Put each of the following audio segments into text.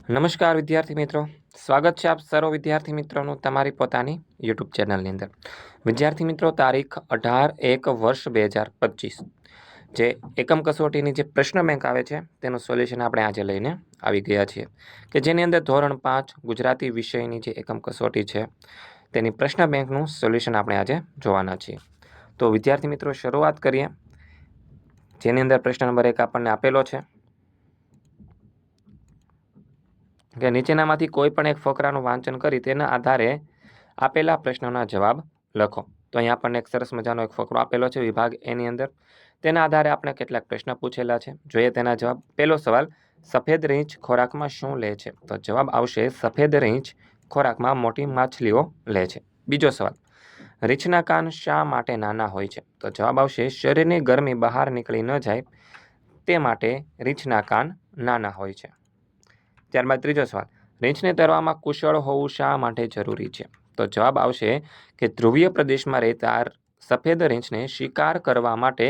નમસ્કાર વિદ્યાર્થી મિત્રો, સ્વાગત છે આપ સર્વ વિદ્યાર્થી મિત્રોનું તમારી પોતાની યુટ્યુબ ચેનલની અંદર. વિદ્યાર્થી મિત્રો, તારીખ 18/1/2025 જે એકમ કસોટીની જે પ્રશ્ન બેંક આવે છે તેનું સોલ્યુશન આપણે આજે લઈને આવી ગયા છીએ કે જેની અંદર ધોરણ 5 ગુજરાતી વિષયની જે એકમ કસોટી છે તેની પ્રશ્ન બેંકનું સોલ્યુશન આપણે આજે જોવાના છીએ. તો વિદ્યાર્થી મિત્રો, શરૂઆત કરીએ. જેની અંદર પ્રશ્ન નંબર 1 આપણને આપેલો છે કે નીચેનામાંથી કોઈ પણ એક ફકરાનું વાંચન કરી તેના આધારે આપેલા પ્રશ્નોના જવાબ લખો. તો અહીંયા આપણને એક સરસ મજાનો એક ફકરો આપેલો છે વિભાગ એની અંદર. તેના આધારે આપણે કેટલાક પ્રશ્ન પૂછેલા છે, જોઈએ તેના જવાબ. પહેલો સવાલ, સફેદ રીંછ ખોરાકમાં શું લે છે? તો જવાબ આવશે સફેદ રીંછ ખોરાકમાં મોટી માછલીઓ લે છે. બીજો સવાલ, રીંછના કાન શા માટે નાના હોય છે? તો જવાબ આવશે શરીરની ગરમી બહાર નીકળી ન જાય તે માટે રીંછના કાન નાના હોય છે. ત્યારબાદ ત્રીજો સવાલ, રીંછને તરવામાં કુશળ હોવું શા માટે જરૂરી છે? તો જવાબ આવશે કે ધ્રુવીય પ્રદેશમાં રહેતા સફેદ રીંછને શિકાર કરવા માટે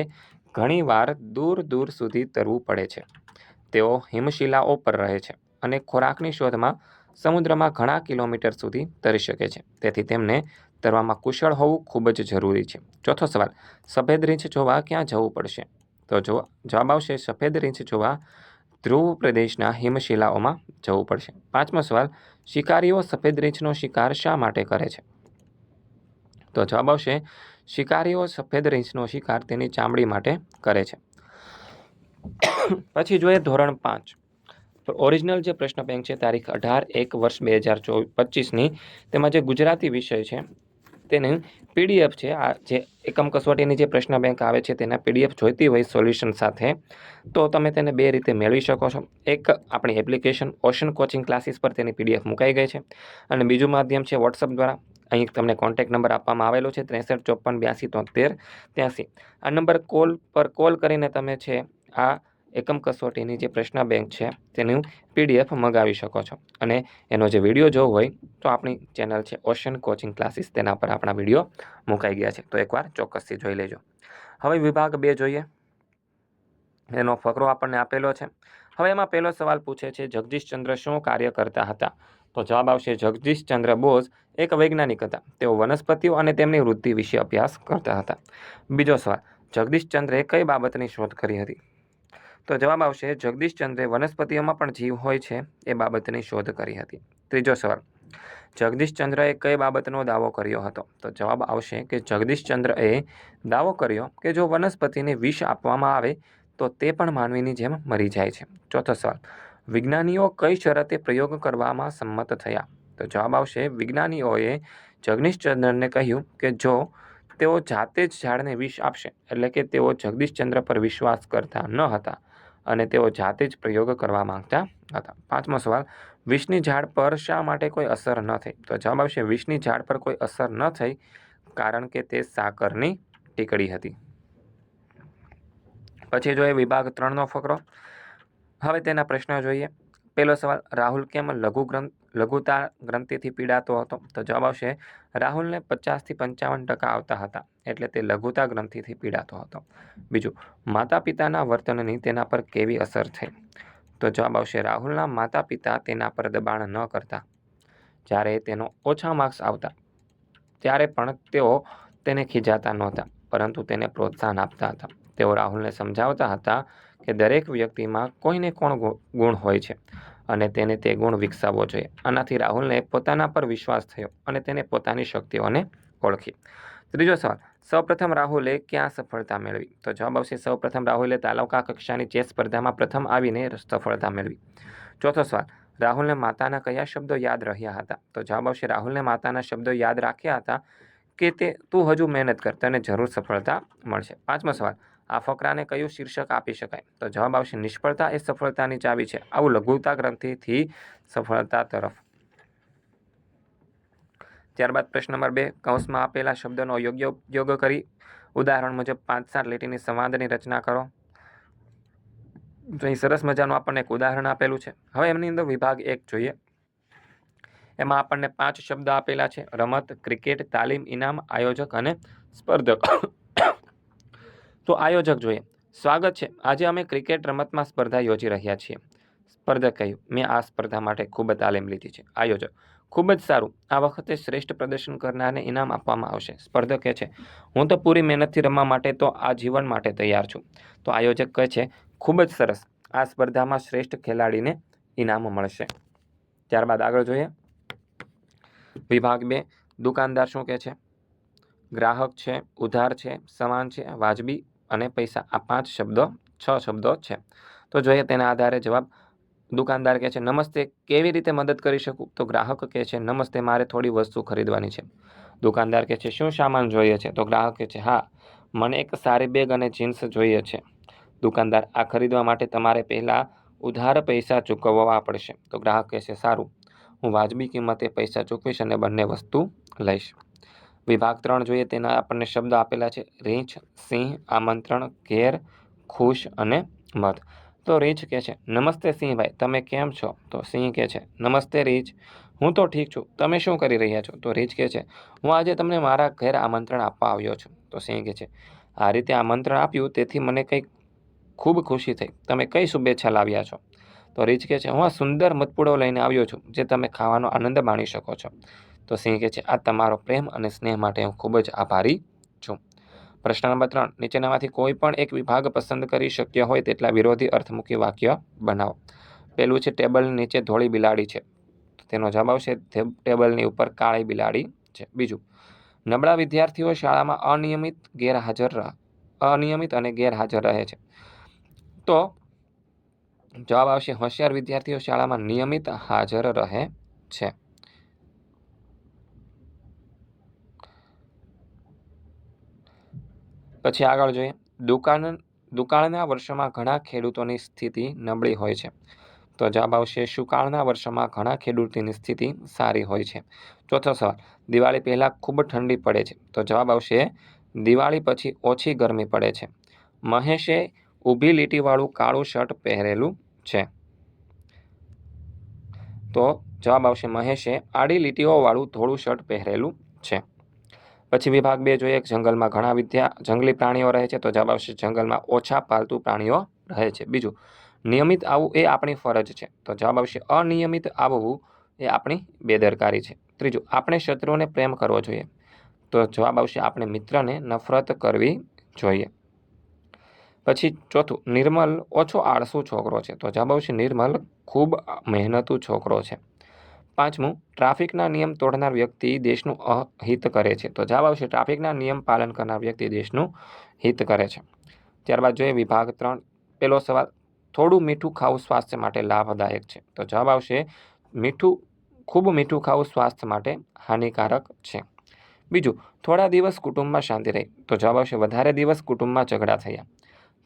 ઘણીવાર દૂર દૂર સુધી તરવું પડે છે. તેઓ હિમશિલાઓ પર રહે છે અને ખોરાકની શોધમાં સમુદ્રમાં ઘણા કિલોમીટર સુધી તરી શકે છે. તેથી તેમને તરવામાં કુશળ હોવું ખૂબ જ જરૂરી છે. ચોથો સવાલ, સફેદ રીંછ જોવા ક્યાં જવું પડશે? તો જવાબ આવશે સફેદ રીંછ જોવા ધ્રુવ પ્રદેશના હિમશિલાઓમાં જવું પડશે. પાંચમો સવાલ, શિકારીઓ સફેદ રીંછનો શિકાર શા માટે કરે છે? તો જવાબ આવશે શિકારીઓ સફેદ રીંછનો શિકાર તેની ચામડી માટે કરે છે. પછી જોઈએ ધોરણ 5. ઓરિજિનલ જે પ્રશ્ન બેંક છે તારીખ 18/1/2025ની તેમાં જે ગુજરાતી વિષય છે તેની પીડીએફ છે. આ જે એકમ કસોટીની જે પ્રશ્ન બેંક આવે છે તેના પીડીએફ જોઈતી હોય સોલ્યુશન સાથે તો તમે તેને બે રીતે મેળવી શકો છો. એક, આપણી એપ્લિકેશન ઓશન કોચિંગ ક્લાસીસ પર તેની પીડીએફ મુકાઈ ગઈ છે, અને બીજું માધ્યમ છે વોટ્સઅપ દ્વારા. અહીં તમને કોન્ટેક્ટ નંબર આપવામાં આવેલો છે 6354827383. આ નંબર પર કોલ કરીને તમે છે આ એકમ કસોટીની જે પ્રશ્ન બેંક છે તેનું પીડીએફ મંગાવી શકો છો. અને એનો જે વિડીયો જોવો હોય તો આપણી ચેનલ છે ઓશન કોચિંગ ક્લાસીસ, તેના પર આપણા વિડીયો મુકાઈ ગયા છે, તો એકવાર ચોક્કસથી જોઈ લેજો. હવે વિભાગ 2 જોઈએ. એનો ફકરો આપણને આપેલો છે. હવે એમાં પહેલો સવાલ પૂછે છે, જગદીશચંદ્ર શું કાર્ય કરતા હતા? તો જવાબ આવશે જગદીશચંદ્ર બોઝ એક વૈજ્ઞાનિક હતા. તેઓ વનસ્પતિઓ અને તેમની વૃદ્ધિ વિશે અભ્યાસ કરતા હતા. બીજો સવાલ, જગદીશચંદ્રે કઈ બાબતની શોધ કરી હતી? તો જવાબ આવશે જગદીશચંદ્રે વનસ્પતિઓમાં પણ જીવ હોય છે એ બાબતની શોધ કરી હતી. ત્રીજો સવાલ, જગદીશચંદ્રએ કઈ બાબતનો દાવો કર્યો હતો? તો જવાબ આવશે કે જગદીશચંદ્રએ દાવો કર્યો કે જો વનસ્પતિને વિષ આપવામાં આવે તો તે પણ માનવીની જેમ મરી જાય છે. ચોથો સવાલ, વિજ્ઞાનીઓ કઈ શરતે પ્રયોગ કરવામાં સંમત થયા? તો જવાબ આવશે વિજ્ઞાનીઓએ જગદીશચંદ્રને કહ્યું કે જો તેઓ જાતે જ ઝાડને વિષ આપશે, એટલે કે તેઓ જગદીશચંદ્ર પર વિશ્વાસ કરતા ન હતા અને તેઓ જાતે જ પ્રયોગ કરવા માંગતા હતા. પાંચમો સવાલ, વિષની ઝાડ પર શા માટે કોઈ અસર ન થઈ? તો જવાબ આવશે વિષની ઝાડ પર કોઈ અસર ન થઈ કારણ કે તે સાકરની ટીકડી હતી. પછી જોઈએ વિભાગ 3નો ફકરો. હવે તેના પ્રશ્નો જોઈએ. પહેલો સવાલ, રાહુલ કેમ લઘુતા ગ્રંથિથી પીડાતો હતો? તો જવાબ આવશે રાહુલને 50 થી 55% આવતા હતા, એટલે તે લઘુતા ગ્રંથિથી પીડાતો હતો. બીજું, માતા પિતાના વર્તનની તેના પર કેવી અસર થઈ? તો જવાબ આવશે રાહુલના માતા પિતા તેના પર દબાણ ન કરતા. જ્યારે તેનો ઓછા માર્ક્સ આવતા ત્યારે પણ તેઓ તેને ખીજાતા નહોતા, પરંતુ તેને પ્રોત્સાહન આપતા હતા. તેઓ રાહુલને સમજાવતા હતા કે દરેક વ્યક્તિમાં કોઈને કોણ ગુણ હોય છે અને તેને તે ગુણ વિકસાવવો જોઈએ. આનાથી રાહુલને પોતાના પર વિશ્વાસ થયો અને તેને પોતાની શક્તિઓને ઓળખી. ત્રીજો સવાલ, સૌપ્રથમ રાહુલે ક્યાં સફળતા મેળવી? તો જવાબ આવશે સૌપ્રથમ રાહુલે તાલુકા કક્ષાની ચેસ સ્પર્ધામાં પ્રથમ આવીને સફળતા મેળવી. ચોથો સવાલ, રાહુલને માતાના કયા શબ્દો યાદ રહ્યા હતા? તો જવાબ આવશે રાહુલને માતાના શબ્દો યાદ રાખ્યા હતા કે તું હજુ મહેનત કર, તને જરૂર સફળતા મળશે. પાંચમો સવાલ, આ ફકરાને કયું શીર્ષક આપી શકાય? તો જવાબ આવશે નિષ્ફળતા એ સફળતાની ચાવી છે. આવું લઘુતા ગ્રંથિથી સફળતા તરફ. ત્યારબાદ પ્રશ્ન નંબર 2, કૌંસમાં આપેલા શબ્દોનો યોગ્ય ઉપયોગ કરી ઉદાહરણ મુજબ 5-7 લીટીની સંવાદની રચના કરો. તો અહીં સરસ મજાનું આપણને એક ઉદાહરણ આપેલું છે. હવે એમની અંદર વિભાગ 1 જોઈએ. એમાં આપણને 5 શબ્દ આપેલા છે: રમત, ક્રિકેટ, તાલીમ, ઇનામ, આયોજક અને સ્પર્ધક. તો આયોજક જોઈએ. સ્વાગત છે, આજે અમે ક્રિકેટ રમતમાં સ્પર્ધા યોજી રહ્યા છીએ. સ્પર્ધક કહ્યું, મેં આ સ્પર્ધા માટે ખૂબ તાલીમ લીધી છે. આયોજક, ખૂબ જ સારું, આ વખતે શ્રેષ્ઠ પ્રદર્શન કરનારને ઇનામ આપવામાં આવશે. સ્પર્ધક કહે છે, હું તો પૂરી મહેનતથી રમવા માટે તો આ જીવન માટે તૈયાર છું. તો આયોજક કહે છે, ખૂબ જ સરસ, આ સ્પર્ધામાં શ્રેષ્ઠ ખેલાડીને ઇનામ મળશે. ત્યારબાદ આગળ જોઈએ. વિભાગ 2, દુકાનદાર શું કહે છે? ગ્રાહક છે, ઉધાર છે, સમાન છે, વાજબી અને પૈસા, આ 6 શબ્દો છે. તો જોઈએ તેના આધારે જવાબ. દુકાનદાર કહે છે, નમસ્તે, કેવી રીતે મદદ કરી શકું? તો ગ્રાહક કહે છે, નમસ્તે, મારે થોડી વસ્તુ ખરીદવાની છે. દુકાનદાર કહે છે, શું સામાન જોઈએ છે? તો ગ્રાહક કહે છે, હા, મને એક સારી બેગ અને જીન્સ જોઈએ છે. દુકાનદાર, આ ખરીદવા માટે તમારે પહેલાં ઉધાર પૈસા ચૂકવવા પડશે. તો ગ્રાહક કહે છે, સારું, હું વાજબી કિંમતે પૈસા ચૂકવીશ અને બંને વસ્તુ લઈશ. વિભાગ 3 જોઈએ. તેના આપણને શબ્દ આપેલા છે. રીંછ, સિંહ, આમંત્રણ, ઘેર, ખુશ અને મધ. તો રીંછ કહે છે, નમસ્તે સિંહભાઈ, તમે કેમ છો? તો સિંહ કહે છે, નમસ્તે રીંછ, હું તો ઠીક છું, તમે શું કરી રહ્યા છો? તો રીંછ કહે છે, હું આજે તમને મારા ઘેર આમંત્રણ આપવા આવ્યો છું. તો સિંહ કહે છે, આ રીતે આમંત્રણ આપ્યું તેથી મને કંઈક ખૂબ ખુશી થઈ. તમે કઈ શુભેચ્છા લાવ્યા છો? તો રીંછ કહે છે, હું આ સુંદર મધપૂડો લઈને આવ્યો છું, જે તમે ખાવાનો આનંદ માણી શકો છો. તો સિંહ કહે છે, આ તમારો પ્રેમ અને સ્નેહ માટે હું ખૂબ જ આભારી છું. પ્રશ્ન નંબર 3, નીચેનામાંથી કોઈ પણ એક વિભાગ પસંદ કરી શક્ય હોય તેટલા વિરોધી અર્થમુખી વાક્ય બનાવો. પહેલું છે, ટેબલની નીચે ધોળી બિલાડી છે. તેનો જવાબ આવશે, ટેબલની ઉપર કાળી બિલાડી છે. બીજું, નબળા વિદ્યાર્થીઓ શાળામાં અનિયમિત અને ગેરહાજર રહે છે. તો જવાબ આવશે, હોશિયાર વિદ્યાર્થીઓ શાળામાં નિયમિત હાજર રહે છે. પછી આગળ જોઈએ. દુકાળના વર્ષોમાં ઘણા ખેડૂતોની સ્થિતિ નબળી હોય છે. તો જવાબ આવશે, સુકાળના વર્ષોમાં ઘણા ખેડૂતોની સ્થિતિ સારી હોય છે. ચોથો સવાલ, દિવાળી પહેલાં ખૂબ ઠંડી પડે છે. તો જવાબ આવશે, દિવાળી પછી ઓછી ગરમી પડે છે. મહેશે ઊભી લીટીવાળું કાળું શર્ટ પહેરેલું છે. તો જવાબ આવશે, મહેશે આડી લીટીઓવાળું ધોળું શર્ટ પહેરેલું છે. પછી વિભાગ 2 જોઈએ. જંગલમાં ઘણા જંગલી પ્રાણીઓ રહે છે. તો જવાબ આવશે, જંગલમાં ઓછા પાલતુ પ્રાણીઓ રહે છે. બીજું, નિયમિત આવવું એ આપણી ફરજ છે. તો જવાબ આવશે, અનિયમિત આવવું એ આપણી બેદરકારી છે. ત્રીજું, આપણે શત્રુઓને પ્રેમ કરવો જોઈએ. તો જવાબ આવશે, આપણે મિત્રને નફરત કરવી જોઈએ. પછી ચોથું, નિર્મલ ઓછો આળસુ છોકરો છે. તો જવાબ આવશે, નિર્મલ ખૂબ મહેનતુ છોકરો છે. પાંચમું, ટ્રાફિકના નિયમ તોડનાર વ્યક્તિ દેશનું અહિત કરે છે. તો જવાબ આવશે, ટ્રાફિકના નિયમ પાલન કરનાર વ્યક્તિ દેશનું હિત કરે છે. ત્યારબાદ જોઈએ વિભાગ 3, પહેલો સવાલ, થોડું મીઠું ખાવું સ્વાસ્થ્ય માટે લાભદાયક છે. તો જવાબ આવશે, ખૂબ મીઠું ખાવું સ્વાસ્થ્ય માટે હાનિકારક છે. બીજું, થોડા દિવસ કુટુંબમાં શાંતિ રહી. તો જવાબ આવશે, વધારે દિવસ કુટુંબમાં ઝઘડા થયા.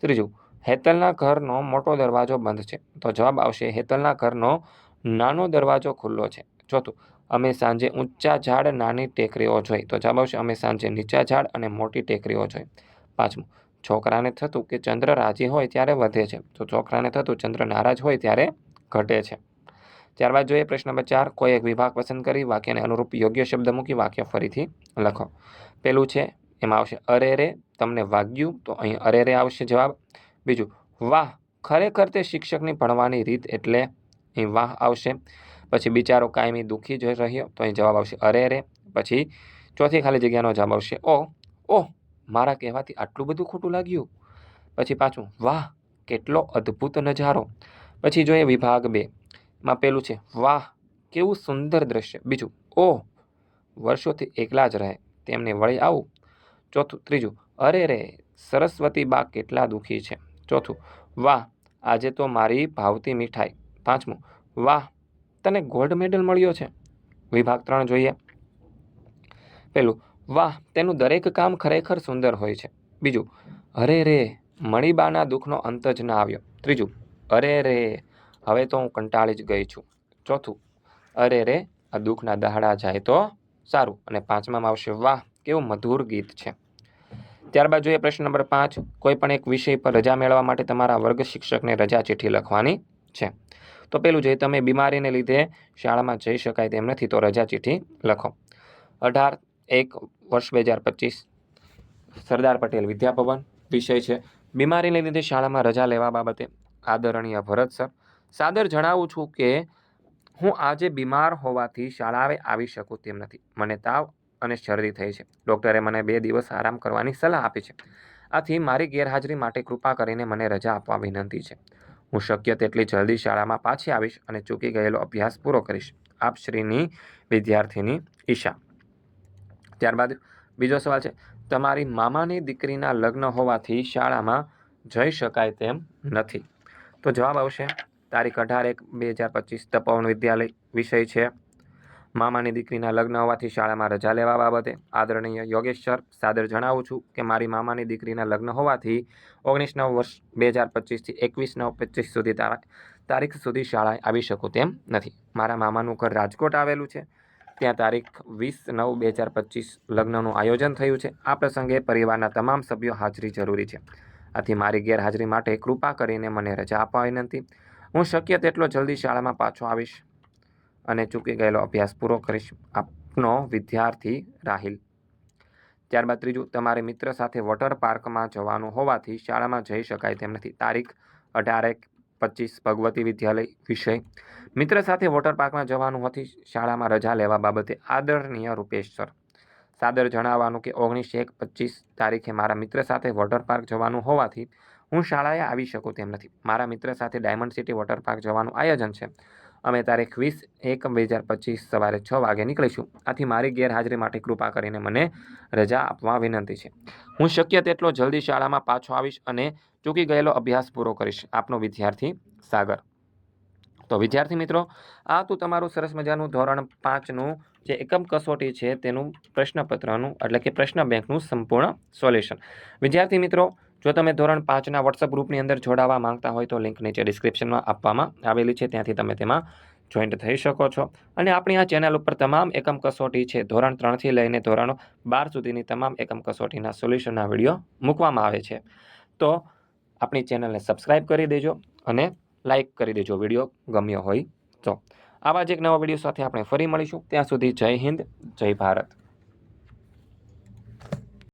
ત્રીજું, હેતલના ઘરનો મોટો દરવાજો બંધ છે. તો જવાબ આવશે, હેતલના ઘરનો નાનો દરવાજો ખુલ્લો છે. ચોથું, અમે સાંજે ઊંચા ઝાડ નાની ટેકરીઓ જોઈ. તો જવાબ આવશે, અમે સાંજે નીચા ઝાડ અને મોટી ટેકરીઓ જોઈ. પાંચમું, છોકરાને થતું કે ચંદ્ર રાજી હોય ત્યારે વધે છે. તો છોકરાને થતું ચંદ્ર નારાજ હોય ત્યારે ઘટે છે. ત્યારબાદ જોઈએ પ્રશ્ન નંબર 4, કોઈ એક વિભાગ પસંદ કરી વાક્યને અનુરૂપ યોગ્ય શબ્દ મૂકી વાક્ય ફરીથી લખો. પેલું છે, એમાં આવશે, અરે રે, તમને વાગ્યું. તો અહીં અરે રે આવશે જવાબ. બીજું, વાહ, ખરેખર તે શિક્ષકની ભણવાની રીત એટલે અહીં વાહ આવશે. પછી બિચારો કાયમી દુઃખી જ રહ્યો. તો અહીં જવાબ આવશે અરે રે. પછી ચોથી ખાલી જગ્યાનો જવાબ આવશે ઓહ, મારા કહેવાથી આટલું બધું ખોટું લાગ્યું. પછી પાછું, વાહ, કેટલો અદ્ભુત નજારો. પછી જોઈએ વિભાગ 2 માં પેલું છે, વાહ, કેવું સુંદર દ્રશ્ય. બીજું, વર્ષોથી એકલા જ રહે, તેમને વળી આવું. ત્રીજું, અરે રે, સરસ્વતી બા કેટલા દુઃખી છે. ચોથું, વાહ, આજે તો મારી ભાવતી મીઠાઈ. પાંચમું, વાહ, તને ગોલ્ડ મેડલ મળ્યો છે. વિભાગ 3 જોઈએ. પેલું, વાહ, તેનું દરેક કામ ખરેખર સુંદર હોય છે. બીજું, અરે રે, મણિબાના દુઃખનો અંત જ ના આવ્યો. ત્રીજું, અરે રે, હવે તો હું કંટાળી જ ગઈ છું. ચોથું, અરે રે, આ દુઃખના દહાડા જાય તો સારું. અને પાંચમામાં આવશે, વાહ, કેવું મધુર ગીત છે. ત્યારબાદ જોઈએ પ્રશ્ન નંબર 5, કોઈ પણ એક વિષય પર રજા મેળવવા માટે તમારા વર્ગ શિક્ષકને રજા ચિઠ્ઠી લખવાની છે. તો પેલું જોઈએ, તમે બીમારીને લીધે શાળામાં જઈ શકાય તેમ નથી, તો રજા ચિઠ્ઠી લખો. 18/1/2025 સરદાર પટેલ વિદ્યાભવન. વિષય છે, બીમારીને લીધે શાળામાં રજા લેવા બાબતે આદરણીય ભરત સર. સાદર જણાવું છું કે હું આજે બીમાર હોવાથી શાળાએ આવી શકું તેમ નથી. મને તાવ અને શરદી થઈ છે. ડૉક્ટરે મને 2 દિવસ આરામ કરવાની સલાહ આપી છે. આથી મારી ગેરહાજરી માટે કૃપા કરીને મને રજા આપવા વિનંતી છે. હું શક્ય તેટલી જલ્દી શાળામાં પાછી આવીશ અને ચૂકી ગયેલો અભ્યાસ પૂરો કરીશ. આપ શ્રીની વિદ્યાર્થીની ઈશા. ત્યારબાદ બીજો સવાલ છે, તમારી મામાની દીકરીના લગ્ન હોવાથી શાળામાં જઈ શકાય તેમ નથી. તો જવાબ આવશે તારીખ 18/1/2025 તપોવન વિદ્યાલય. વિષય છે મામાની દીકરીના લગ્ન હોવાથી શાળામાં રજા લેવા બાબતે. આદરણીય યોગેશ સર, સાદર જણાવું છું કે મારી મામાની દીકરીના લગ્ન હોવાથી 19/9/2025 થી 21/9/25 સુધી તારીખ સુધી શાળાએ આવી શકું તેમ નથી. મારા મામાનું ઘર રાજકોટ આવેલું છે. ત્યાં તારીખ 20/9/2025 લગ્નનું આયોજન થયું છે. આ પ્રસંગે પરિવારના તમામ સભ્યો હાજરી જરૂરી છે. આથી મારી ગેરહાજરી માટે કૃપા કરીને મને રજા આપવા વિનંતી. હું શક્ય તેટલો જલ્દી શાળામાં પાછો આવીશ અને ચૂકી ગયેલો અભ્યાસ પૂરો કરીશ. આપનો વિદ્યાર્થી રાહિલ. ત્યારબાદ ત્રીજું, તમારે મિત્ર સાથે વોટર પાર્કમાં જવાનું હોવાથી શાળામાં જઈ શકાય તેમ નથી. તારીખ 18/1/25 ભગવતી વિદ્યાલય. વિષય મિત્ર સાથે વોટર પાર્કમાં જવાનું હોવાથી શાળામાં રજા લેવા બાબતે. આદરણીય રૂપેશ સર, સાદર જણાવવાનું કે 19/1/25 તારીખે મારા મિત્ર સાથે વોટર પાર્ક જવાનું હોવાથી હું શાળાએ આવી શકું તેમ નથી. મારા મિત્ર સાથે ડાયમંડ સિટી વોટર પાર્ક જવાનું આયોજન છે. અમે તારીખ 20/1/2025 સવારે 6 વાગે નીકળીશું. આથી મારી ગેરહાજરી માટે કૃપા કરીને મને રજા આપવા વિનંતી છે. હું શક્ય તેટલો જલ્દી શાળામાં પાછો આવીશ અને ચૂકી ગયેલો અભ્યાસ પૂરો કરીશ. આપનો વિદ્યાર્થી સાગર. તો વિદ્યાર્થી મિત્રો, આ તો તમારું સરસ મજાનું ધોરણ 5નું જે એકમ કસોટી છે તેનું પ્રશ્નપત્રનું એટલે કે પ્રશ્ન બેંકનું સંપૂર્ણ સોલ્યુશન. વિદ્યાર્થી મિત્રો, જો તમે ધોરણ 5ના વોટ્સઅપ ગ્રુપની અંદર જોડાવા માંગતા હોય તો લિંક નીચે ડિસ્ક્રિપ્શનમાં આપવામાં આવેલી છે. ત્યાંથી તમે તેમાં જોઈન્ટ થઈ શકો છો. અને આપણી આ ચેનલ ઉપર તમામ એકમ કસોટી છે ધોરણ 3થી લઈને ધોરણ 12 સુધીની તમામ એકમ કસોટીના સોલ્યુશનના વિડીયો મૂકવામાં આવે છે. તો આપણી ચેનલને સબસ્ક્રાઈબ કરી દેજો અને લાઈક કરી દેજો વિડીયો ગમ્યો હોય તો. આવા જ એક નવા વિડીયો સાથે આપણે ફરી મળીશું. ત્યાં સુધી જય હિન્દ, જય ભારત.